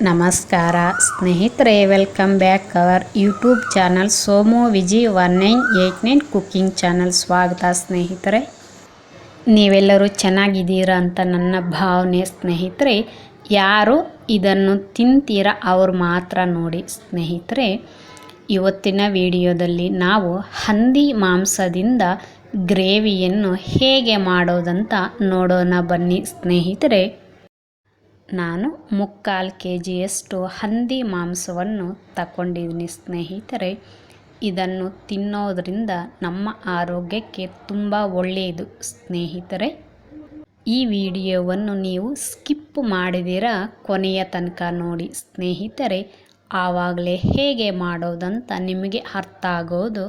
ನಮಸ್ಕಾರ ಸ್ನೇಹಿತರೆ, welcome back our YouTube channel Somu Viji 1989 cooking channel. ಸ್ವಾಗತ ಸ್ನೇಹಿತರೆ. ನೀವೆಲ್ಲರೂ ಚೆನ್ನಾಗಿದ್ದೀರಾ ಅಂತ ನನ್ನ ಭಾವನೆ ಸ್ನೇಹಿತರೆ. ಯಾರು ಇದನ್ನು ತಿಂತೀರಾ ಅವರು ಮಾತ್ರ ನೋಡಿ ಸ್ನೇಹಿತರೆ. ಇವತ್ತಿನ ವಿಡಿಯೋದಲ್ಲಿ ನಾವು ಹಂದಿ ಮಾಂಸದಿಂದ ಗ್ರೇವಿಯನ್ನು ಹೇಗೆ ಮಾಡೋದಂತ ನೋಡೋಣ ಬನ್ನಿ ಸ್ನೇಹಿತರೆ. ನಾನು 3/4 kgಯಷ್ಟು ಹಂದಿ ಮಾಂಸವನ್ನು ತಗೊಂಡಿದ್ದೀನಿ ಸ್ನೇಹಿತರೆ. ಇದನ್ನು ತಿನ್ನೋದ್ರಿಂದ ನಮ್ಮ ಆರೋಗ್ಯಕ್ಕೆ ತುಂಬ ಒಳ್ಳೆಯದು ಸ್ನೇಹಿತರೆ. ಈ ವಿಡಿಯೋವನ್ನು ನೀವು ಸ್ಕಿಪ್ ಮಾಡಿದಿರ ಕೊನೆಯ ತನಕ ನೋಡಿ ಸ್ನೇಹಿತರೆ. ಆವಾಗಲೇ ಹೇಗೆ ಮಾಡೋದಂತ ನಿಮಗೆ ಅರ್ಥ ಆಗೋದು.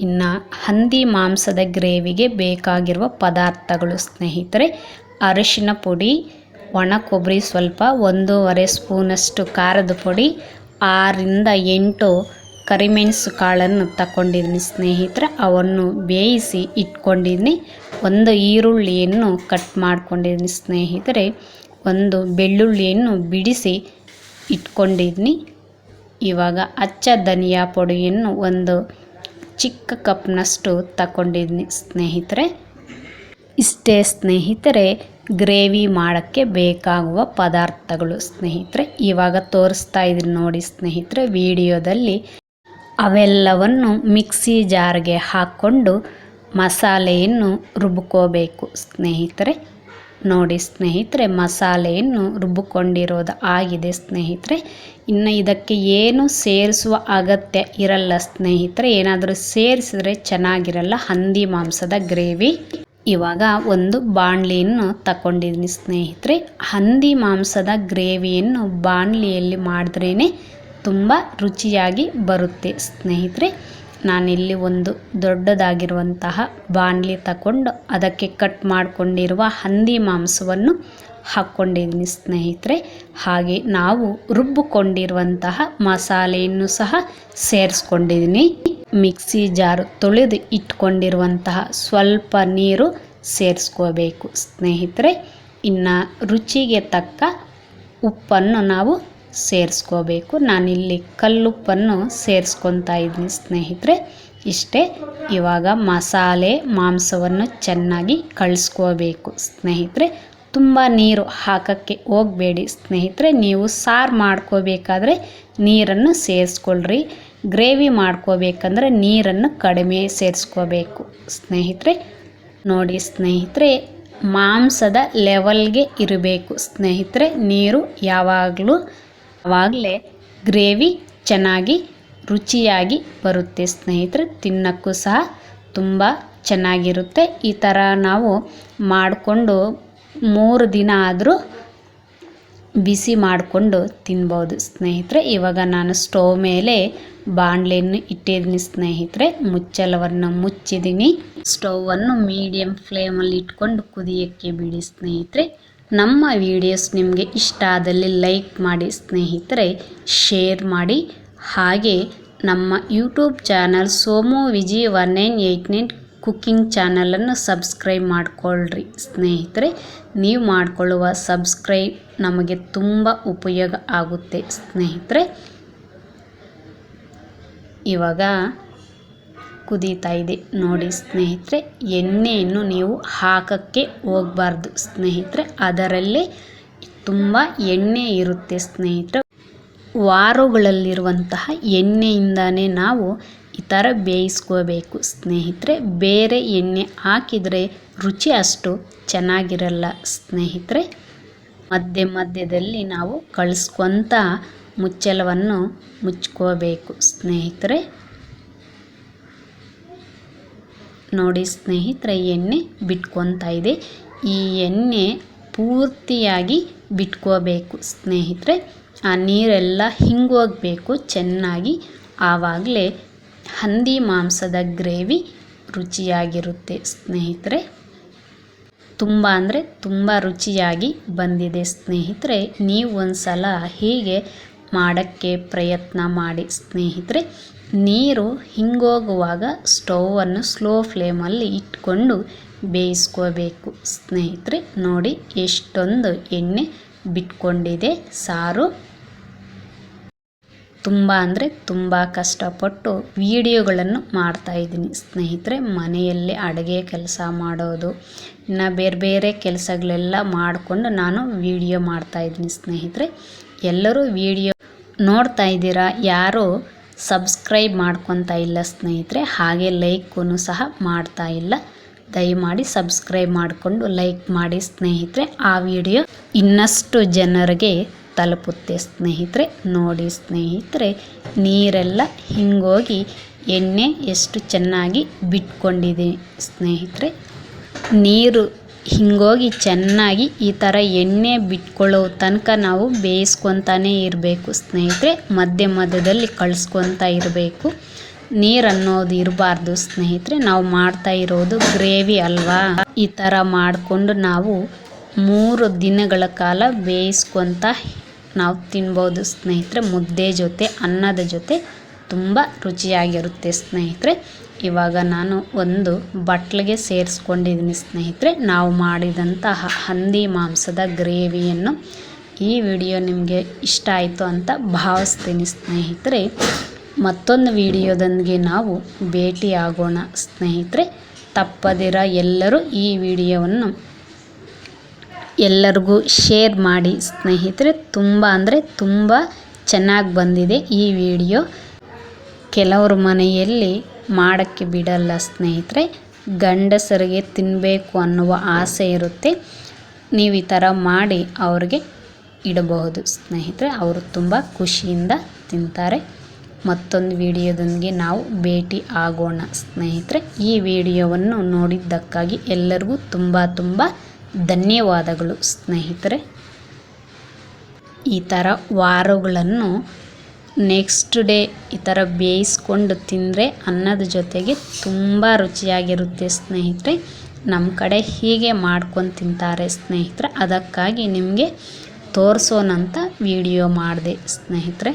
ಇನ್ನು ಹಂದಿ ಮಾಂಸದ ಗ್ರೇವಿಗೆ ಬೇಕಾಗಿರುವ ಪದಾರ್ಥಗಳು ಸ್ನೇಹಿತರೆ: ಅರಿಶಿನ ಪುಡಿ, ಒಣ ಕೊಬ್ಬರಿ ಸ್ವಲ್ಪ, 1.5 ಸ್ಪೂನಷ್ಟು ಖಾರದ ಪುಡಿ, 6ರಿಂದ 8 ಕರಿಮೆಣಸು ಕಾಳನ್ನು ತಗೊಂಡಿದ್ದೀನಿ ಸ್ನೇಹಿತರೆ. ಅವನ್ನು ಬೇಯಿಸಿ ಇಟ್ಕೊಂಡಿದ್ದೀನಿ. 1 ಈರುಳ್ಳಿಯನ್ನು ಕಟ್ ಮಾಡ್ಕೊಂಡಿದ್ದೀನಿ ಸ್ನೇಹಿತರೆ. 1 ಬೆಳ್ಳುಳ್ಳಿಯನ್ನು ಬಿಡಿಸಿ ಇಟ್ಕೊಂಡಿದ್ದೀನಿ. ಇವಾಗ ಅಚ್ಚ ಧನಿಯಾ ಪುಡಿಯನ್ನು 1 ಚಿಕ್ಕ ಕಪ್ನಷ್ಟು ತಗೊಂಡಿದ್ದೀನಿ ಸ್ನೇಹಿತರೆ. ಇಷ್ಟೇ ಸ್ನೇಹಿತರೆ ಗ್ರೇವಿ ಮಾಡೋಕ್ಕೆ ಬೇಕಾಗುವ ಪದಾರ್ಥಗಳು ಸ್ನೇಹಿತರೆ. ಇವಾಗ ತೋರಿಸ್ತಾ ಇದ್ದೀನಿ ನೋಡಿ ಸ್ನೇಹಿತರೆ ವಿಡಿಯೋದಲ್ಲಿ. ಅವೆಲ್ಲವನ್ನು ಮಿಕ್ಸಿ ಜಾರ್ಗೆ ಹಾಕ್ಕೊಂಡು ಮಸಾಲೆಯನ್ನು ರುಬ್ಕೋಬೇಕು ಸ್ನೇಹಿತರೆ. ನೋಡಿ ಸ್ನೇಹಿತರೆ, ಮಸಾಲೆಯನ್ನು ರುಬ್ಕೊಂಡಿರೋದು ಆಗಿದೆ ಸ್ನೇಹಿತರೆ. ಇನ್ನು ಇದಕ್ಕೆ ಏನು ಸೇರಿಸುವ ಅಗತ್ಯ ಇರಲ್ಲ ಸ್ನೇಹಿತರೆ. ಏನಾದರೂ ಸೇರಿಸಿದ್ರೆ ಚೆನ್ನಾಗಿರಲ್ಲ ಹಂದಿ ಮಾಂಸದ ಗ್ರೇವಿ. ಇವಾಗ ಒಂದು ಬಾಣಲಿಯನ್ನು ತಗೊಂಡಿದ್ದೀನಿ ಸ್ನೇಹಿತರೆ. ಹಂದಿ ಮಾಂಸದ ಗ್ರೇವಿಯನ್ನು ಬಾಣಲಿಯಲ್ಲಿ ಮಾಡಿದ್ರೇ ತುಂಬ ರುಚಿಯಾಗಿ ಬರುತ್ತೆ ಸ್ನೇಹಿತರೆ. ನಾನಿಲ್ಲಿ ಒಂದು ದೊಡ್ಡದಾಗಿರುವಂತಹ ಬಾಣಲಿ ತಗೊಂಡು ಅದಕ್ಕೆ ಕಟ್ ಮಾಡಿಕೊಂಡಿರುವ ಹಂದಿ ಮಾಂಸವನ್ನು ಹಾಕ್ಕೊಂಡಿದ್ದೀನಿ ಸ್ನೇಹಿತರೆ. ಹಾಗೆ ನಾವು ರುಬ್ಬಿಕೊಂಡಿರುವಂತಹ ಮಸಾಲೆಯನ್ನು ಸಹ ಸೇರಿಸ್ಕೊಂಡಿದ್ದೀನಿ. ಮಿಕ್ಸಿ ಜಾರು ತೊಳೆದು ಇಟ್ಕೊಂಡಿರುವಂತಹ ಸ್ವಲ್ಪ ನೀರು ಸೇರಿಸ್ಕೋಬೇಕು ಸ್ನೇಹಿತರೆ. ಇನ್ನು ರುಚಿಗೆ ತಕ್ಕ ಉಪ್ಪನ್ನು ನಾವು ಸೇರಿಸ್ಕೋಬೇಕು. ನಾನಿಲ್ಲಿ ಕಲ್ಲುಪ್ಪನ್ನು ಸೇರಿಸ್ಕೊತಾ ಇದ್ದೀನಿ ಸ್ನೇಹಿತರೆ. ಇಷ್ಟೇ. ಇವಾಗ ಮಸಾಲೆ ಮಾಂಸವನ್ನು ಚೆನ್ನಾಗಿ ಕಳಿಸ್ಕೋಬೇಕು ಸ್ನೇಹಿತರೆ. ತುಂಬ ನೀರು ಹಾಕೋಕ್ಕೆ ಹೋಗಬೇಡಿ ಸ್ನೇಹಿತರೆ. ನೀವು ಸಾರು ಮಾಡ್ಕೋಬೇಕಾದ್ರೆ ನೀರನ್ನು ಸೇರಿಸ್ಕೊಳ್ರಿ. ಗ್ರೇವಿ ಮಾಡ್ಕೋಬೇಕಂದ್ರೆ ನೀರನ್ನು ಕಡಿಮೆ ಸೇರಿಸ್ಕೋಬೇಕು ಸ್ನೇಹಿತರೆ. ನೋಡಿ ಸ್ನೇಹಿತರೆ, ಮಾಂಸದ ಲೆವೆಲ್ಗೆ ಇರಬೇಕು ಸ್ನೇಹಿತರೆ ನೀರು ಆವಾಗಲೇ ಗ್ರೇವಿ ಚೆನ್ನಾಗಿ ರುಚಿಯಾಗಿ ಬರುತ್ತೆ ಸ್ನೇಹಿತರೆ. ತಿನ್ನೋಕ್ಕೂ ಸಹ ತುಂಬ ಚೆನ್ನಾಗಿರುತ್ತೆ. ಈ ಥರ ನಾವು ಮಾಡಿಕೊಂಡು 3 ದಿನ ಆದರೂ ಬಿಸಿ ಮಾಡಿಕೊಂಡು ತಿನ್ಬೋದು ಸ್ನೇಹಿತರೆ. ಇವಾಗ ನಾನು ಸ್ಟವ್ ಮೇಲೆ ಬಾಣಲೆಯನ್ನು ಇಟ್ಟಿದ್ದೀನಿ ಸ್ನೇಹಿತರೆ. ಮುಚ್ಚಳವನ್ನು ಮುಚ್ಚಿದ್ದೀನಿ. ಸ್ಟವನ್ನು ಮೀಡಿಯಮ್ ಫ್ಲೇಮಲ್ಲಿ ಇಟ್ಕೊಂಡು ಕುದಿಯೋಕ್ಕೆ ಬಿಡಿ ಸ್ನೇಹಿತರೆ. ನಮ್ಮ ವಿಡಿಯೋಸ್ ನಿಮಗೆ ಇಷ್ಟ ಆದಲ್ಲಿ ಲೈಕ್ ಮಾಡಿ ಸ್ನೇಹಿತರೆ, ಶೇರ್ ಮಾಡಿ. ಹಾಗೆ ನಮ್ಮ YouTube channel Somu Viji 1989 cooking ಚಾನಲನ್ನು ಸಬ್ಸ್ಕ್ರೈಬ್ ಮಾಡಿಕೊಳ್ಳ್ರಿ ಸ್ನೇಹಿತರೆ. ನೀವು ಮಾಡಿಕೊಳ್ಳುವ ಸಬ್ಸ್ಕ್ರೈಬ್ ನಮಗೆ ತುಂಬ ಉಪಯೋಗ ಆಗುತ್ತೆ ಸ್ನೇಹಿತರೆ. ಇವಾಗ ಕುದೀತಾ ಇದೆ ನೋಡಿ ಸ್ನೇಹಿತರೆ. ಎಣ್ಣೆಯನ್ನು ನೀವು ಹಾಕೋಕ್ಕೆ ಹೋಗಬಾರ್ದು ಸ್ನೇಹಿತರೆ. ಅದರಲ್ಲೇ ತುಂಬ ಎಣ್ಣೆ ಇರುತ್ತೆ ಸ್ನೇಹಿತರೆ. ವಾರಗಳಲ್ಲಿರುವಂತಹ ಎಣ್ಣೆಯಿಂದನೇ ನಾವು ಈ ಥರ ಬೇಯಿಸ್ಕೋಬೇಕು ಸ್ನೇಹಿತರೆ. ಬೇರೆ ಎಣ್ಣೆ ಹಾಕಿದರೆ ರುಚಿ ಅಷ್ಟು ಚೆನ್ನಾಗಿರಲ್ಲ ಸ್ನೇಹಿತರೆ. ಮಧ್ಯದಲ್ಲಿ ನಾವು ಕಳಿಸ್ಕೊಂತ ಮುಚ್ಚಳವನ್ನು ಮುಚ್ಕೋಬೇಕು ಸ್ನೇಹಿತರೆ. ನೋಡಿ ಸ್ನೇಹಿತರೆ, ಎಣ್ಣೆ ಬಿಟ್ಕೊತಾ ಇದೆ. ಈ ಎಣ್ಣೆ ಪೂರ್ತಿಯಾಗಿ ಬಿಟ್ಕೋಬೇಕು ಸ್ನೇಹಿತರೆ. ಆ ನೀರೆಲ್ಲ ಹಿಂಗೋಗಬೇಕು ಚೆನ್ನಾಗಿ. ಆವಾಗಲೇ ಹಂದಿ ಮಾಂಸದ ಗ್ರೇವಿ ರುಚಿಯಾಗಿರುತ್ತೆ ಸ್ನೇಹಿತರೆ. ತುಂಬ ಅಂದರೆ ತುಂಬ ರುಚಿಯಾಗಿ ಬಂದಿದೆ ಸ್ನೇಹಿತರೆ. ನೀವು ಒಂದ್ಸಲ ಹೀಗೆ ಮಾಡೋಕ್ಕೆ ಪ್ರಯತ್ನ ಮಾಡಿ ಸ್ನೇಹಿತರೆ. ನೀರು ಹಿಂಗೋಗುವಾಗ ಸ್ಟವನ್ನು ಸ್ಲೋ ಫ್ಲೇಮಲ್ಲಿ ಇಟ್ಕೊಂಡು ಬೇಯಿಸ್ಕೋಬೇಕು ಸ್ನೇಹಿತರೆ. ನೋಡಿ ಎಷ್ಟೊಂದು ಎಣ್ಣೆ ಬಿಟ್ಕೊಂಡಿದೆ ಸಾರು. ತುಂಬ ಅಂದರೆ ತುಂಬ ಕಷ್ಟಪಟ್ಟು ವಿಡಿಯೋಗಳನ್ನು ಮಾಡ್ತಾಯಿದ್ದೀನಿ ಸ್ನೇಹಿತರೆ. ಮನೆಯಲ್ಲಿ ಅಡುಗೆ ಕೆಲಸ ಮಾಡೋದು, ಇನ್ನು ಬೇರೆ ಬೇರೆ ಕೆಲಸಗಳೆಲ್ಲ ಮಾಡಿಕೊಂಡು ನಾನು ವಿಡಿಯೋ ಮಾಡ್ತಾಯಿದ್ದೀನಿ ಸ್ನೇಹಿತರೆ. ಎಲ್ಲರೂ ವಿಡಿಯೋ ನೋಡ್ತಾ ಇದ್ದೀರಾ, ಯಾರೂ ಸಬ್ಸ್ಕ್ರೈಬ್ ಮಾಡ್ಕೊತಾ ಇಲ್ಲ ಸ್ನೇಹಿತರೆ. ಹಾಗೆ ಲೈಕೂ ಸಹ ಮಾಡ್ತಾ ಇಲ್ಲ. ದಯಮಾಡಿ ಸಬ್ಸ್ಕ್ರೈಬ್ ಮಾಡಿಕೊಂಡು ಲೈಕ್ ಮಾಡಿ ಸ್ನೇಹಿತರೆ. ಆ ವಿಡಿಯೋ ಇನ್ನಷ್ಟು ಜನರಿಗೆ ತಲುಪುತ್ತೆ ಸ್ನೇಹಿತರೆ. ನೋಡಿ ಸ್ನೇಹಿತರೆ, ನೀರೆಲ್ಲ ಹಿಂಗೋಗಿ ಎಣ್ಣೆ ಎಷ್ಟು ಚೆನ್ನಾಗಿ ಬಿಟ್ಕೊಂಡಿದೆ ಸ್ನೇಹಿತರೆ. ನೀರು ಹಿಂಗೋಗಿ ಚೆನ್ನಾಗಿ ಈ ಥರ ಎಣ್ಣೆ ಬಿಟ್ಕೊಳ್ಳೋ ತನಕ ನಾವು ಬೇಯಿಸ್ಕೊತಾನೇ ಇರಬೇಕು ಸ್ನೇಹಿತರೆ. ಮಧ್ಯದಲ್ಲಿ ಕಳಿಸ್ಕೊತಾ ಇರಬೇಕು. ನೀರು ಅನ್ನೋದು ಇರಬಾರ್ದು ಸ್ನೇಹಿತರೆ. ನಾವು ಮಾಡ್ತಾ ಇರೋದು ಗ್ರೇವಿ ಅಲ್ವಾ. ಈ ಥರ ಮಾಡಿಕೊಂಡು ನಾವು 3 ದಿನಗಳ ಕಾಲ ಬೇಯಿಸ್ಕೊತ ನಾವು ತಿನ್ಬೋದು ಸ್ನೇಹಿತರೆ. ಮುದ್ದೆ ಜೊತೆ, ಅನ್ನದ ಜೊತೆ ತುಂಬ ರುಚಿಯಾಗಿರುತ್ತೆ ಸ್ನೇಹಿತರೆ. ಇವಾಗ ನಾನು ಒಂದು ಬಟ್ಲಿಗೆ ಸೇರಿಸ್ಕೊಂಡಿದ್ದೀನಿ ಸ್ನೇಹಿತರೆ ನಾವು ಮಾಡಿದಂತಹ ಹಂದಿ ಮಾಂಸದ ಗ್ರೇವಿಯನ್ನು. ಈ ವಿಡಿಯೋ ನಿಮಗೆ ಇಷ್ಟ ಆಯಿತು ಅಂತ ಭಾವಿಸ್ತೀನಿ ಸ್ನೇಹಿತರೆ. ಮತ್ತೊಂದು ವಿಡಿಯೋದೊಂದಿಗೆ ನಾವು ಭೇಟಿಯಾಗೋಣ ಸ್ನೇಹಿತರೆ. ತಪ್ಪದಿರ ಎಲ್ಲರೂ ಈ ವಿಡಿಯೋವನ್ನು ಎಲ್ಲರಿಗೂ ಶೇರ್ ಮಾಡಿ ಸ್ನೇಹಿತರೆ. ತುಂಬ ಅಂದರೆ ತುಂಬ ಚೆನ್ನಾಗಿ ಬಂದಿದೆ ಈ ವಿಡಿಯೋ. ಕೆಲವರು ಮನೆಯಲ್ಲಿ ಮಾಡೋಕ್ಕೆ ಬಿಡಲ್ಲ ಸ್ನೇಹಿತರೆ. ಗಂಡಸರಿಗೆ ತಿನ್ನಬೇಕು ಅನ್ನುವ ಆಸೆ ಇರುತ್ತೆ. ನೀವು ಈ ಥರ ಮಾಡಿ ಅವ್ರಿಗೆ ಇಡಬಹುದು ಸ್ನೇಹಿತರೆ. ಅವರು ತುಂಬ ಖುಷಿಯಿಂದ ತಿಂತಾರೆ. ಮತ್ತೊಂದು ವಿಡಿಯೋದೊಂದಿಗೆ ನಾವು ಭೇಟಿ ಆಗೋಣ ಸ್ನೇಹಿತರೆ. ಈ ವಿಡಿಯೋವನ್ನು ನೋಡಿದ್ದಕ್ಕಾಗಿ ಎಲ್ಲರಿಗೂ ತುಂಬ ಧನ್ಯವಾದಗಳು ಸ್ನೇಹಿತರೆ. ಈ ಥರ ವಾರಗಳನ್ನು ನೆಕ್ಸ್ಟ್ ಡೇ ಈ ಥರ ಬೇಯಿಸ್ಕೊಂಡು ತಿಂದರೆ ಅನ್ನದ ಜೊತೆಗೆ ತುಂಬ ರುಚಿಯಾಗಿರುತ್ತೆ ಸ್ನೇಹಿತರೆ. ನಮ್ಮ ಕಡೆ ಹೀಗೆ ಮಾಡ್ಕೊಂಡು ತಿಂತಾರೆ ಸ್ನೇಹಿತರೆ. ಅದಕ್ಕಾಗಿ ನಿಮಗೆ ತೋರಿಸೋಣಂತ ವಿಡಿಯೋ ಮಾಡಿದೆ ಸ್ನೇಹಿತರೆ.